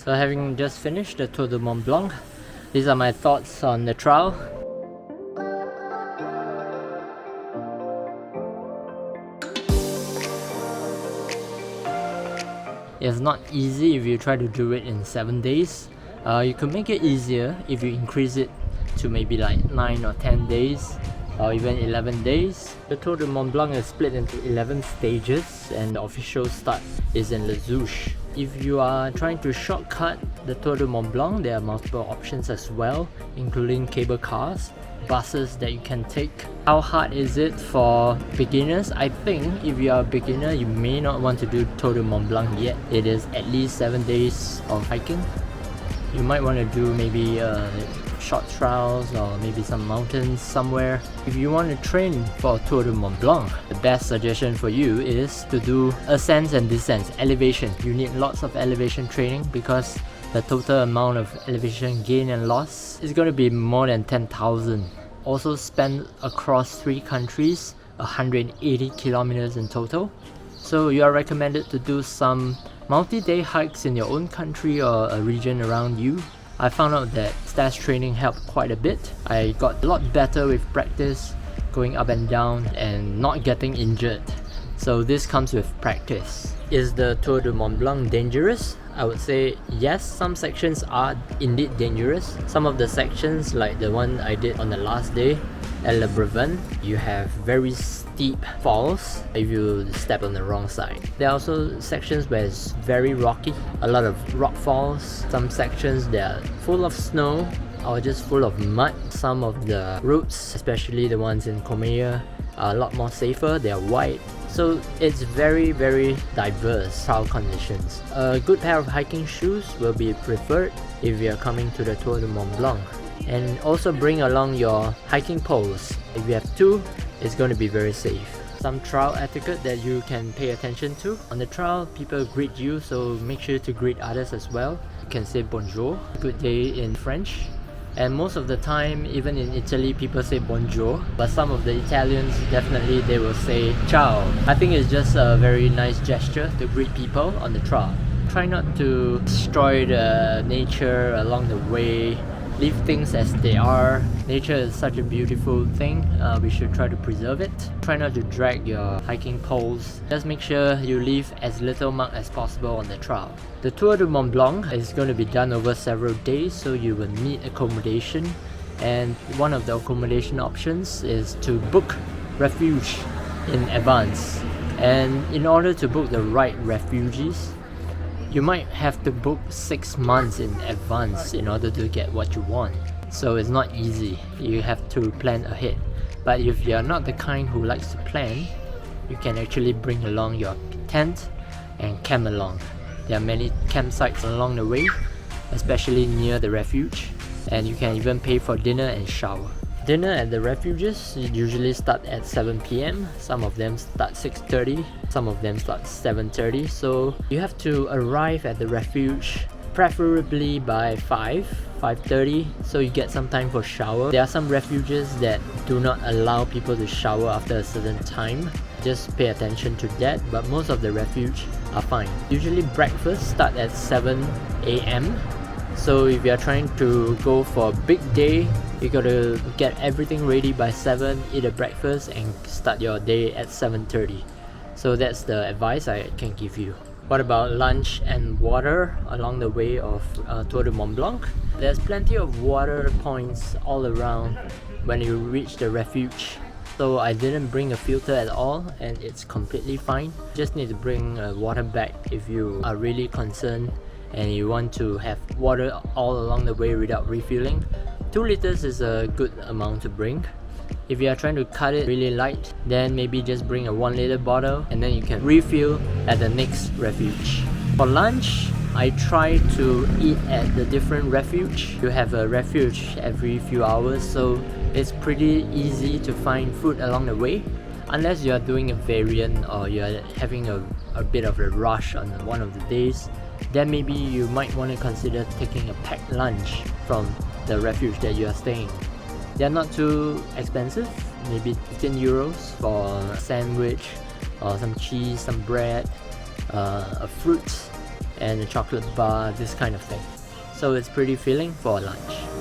So having just finished the Tour de Mont Blanc, these are my thoughts on the trial. It's not easy if you try to do it in 7 days. You could make it easier if you increase it to maybe like 9 or 10 days or even 11 days. The Tour de Mont Blanc is split into 11 stages and the official start is in Les Houches. If you are trying to shortcut the Tour de Mont Blanc, there are multiple options as well, including cable cars, buses that you can take. How hard is it for beginners? I think if you are a beginner, you may not want to do Tour de Mont Blanc yet. It is at least 7 days of hiking. You might want to do maybe short trials or maybe some mountains somewhere. If you want to train for Tour de Mont Blanc, the best suggestion for you is to do ascents and descents, elevation. You need lots of elevation training because the total amount of elevation gain and loss is going to be more than 10,000. Also spent across 3 countries, 180 kilometers in total. So you are recommended to do some multi-day hikes in your own country or a region around you. I found out that stairs training helped quite a bit. I got a lot better with practice, going up and down and not getting injured. So this comes with practice. Is the Tour de Mont Blanc dangerous? I would say yes, some sections are indeed dangerous. Some of the sections, like the one I did on the last day at Le Brevin, you have very steep falls if you step on the wrong side. There are also sections where it's very rocky, a lot of rock falls. Some sections that are full of snow or just full of mud. Some of the routes, especially the ones in Courmayeur, are a lot more safer. They are wide. So it's very diverse trial conditions. A good pair of hiking shoes will be preferred if you're coming to the Tour de Mont Blanc. And also bring along your hiking poles. If you have 2, it's going to be very safe. Some trial etiquette that you can pay attention to. On the trial, people greet you, so make sure to greet others as well. You can say bonjour, good day in French. And most of the time, even in Italy, people say bonjour, but some of the Italians, definitely they will say ciao. I think it's just a very nice gesture to greet people on the trail. Try not to destroy the nature along the way. Leave things as they are. Nature is such a beautiful thing. We should try to preserve it. Try not to drag your hiking poles. Just make sure you leave as little mark as possible on the trail. The Tour de Mont Blanc is going to be done over several days, so you will need accommodation. And one of the accommodation options is to book refuge in advance. And in order to book the right refuges, you might have to book 6 months in advance in order to get what you want. So it's not easy. You have to plan ahead. But if you're not the kind who likes to plan, you can actually bring along your tent and camp along. There are many campsites along the way, especially near the refuge, and you can even pay for dinner and shower. Dinner at the refuges usually start at 7 p.m. Some of them start 6:30, some of them start 7:30. So you have to arrive at the refuge preferably by 5:30, so you get some time for shower. There are some refuges that do not allow people to shower after a certain time. Just pay attention to that, but most of the refuge are fine. Usually breakfast start at 7 a.m. So if you're trying to go for a big day, you gotta get everything ready by 7, eat a breakfast and start your day at 7:30. So that's the advice I can give you. What about lunch and water along the way of Tour de Mont Blanc? There's plenty of water points all around when you reach the refuge. So I didn't bring a filter at all and it's completely fine. Just need to bring a water bag if you are really concerned and you want to have water all along the way without refilling. 2 liters is a good amount to bring. If you are trying to cut it really light, then maybe just bring a 1 liter bottle and then you can refill at the next refuge. For lunch, I try to eat at the different refuge. You have a refuge every few hours, so it's pretty easy to find food along the way. Unless you are doing a variant or you are having a bit of a rush on one of the days, then maybe you might want to consider taking a packed lunch from the refuge that you are staying. They're not too expensive, maybe 15 euros for a sandwich or some cheese, some bread, a fruit, and a chocolate bar, this kind of thing. So it's pretty filling for lunch.